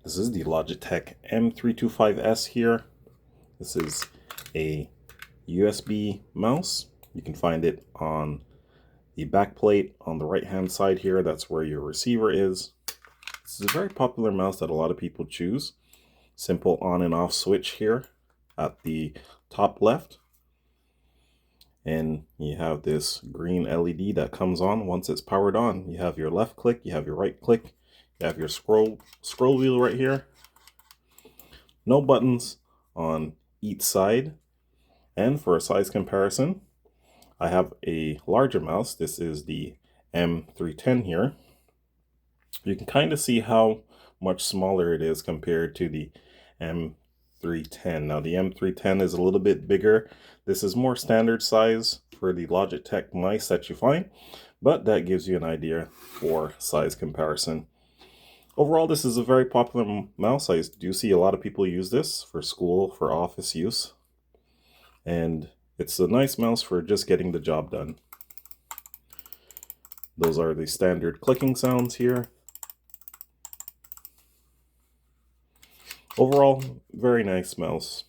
This is the Logitech M325s here. This is a USB mouse. You can find it on the back plate on the right hand side here. That's where your receiver is. This is a very popular mouse that a lot of people choose. Simple on and off switch here at the top left. And you have this green LED that comes on once it's powered on. You have your left click, you have your right click, you have your scroll wheel right here. No buttons on each side. And for a size comparison, I have a larger mouse. This is the M310 here. You can kind of see how much smaller it is compared to the M310. Now the M310 is a little bit bigger. This is more standard size for the Logitech mice that you find, but that gives you an idea for size comparison. Overall, this is a very popular mouse. I do see a lot of people use this for school, for office use. And it's a nice mouse for just getting the job done. Those are the standard clicking sounds here. Overall, very nice mouse.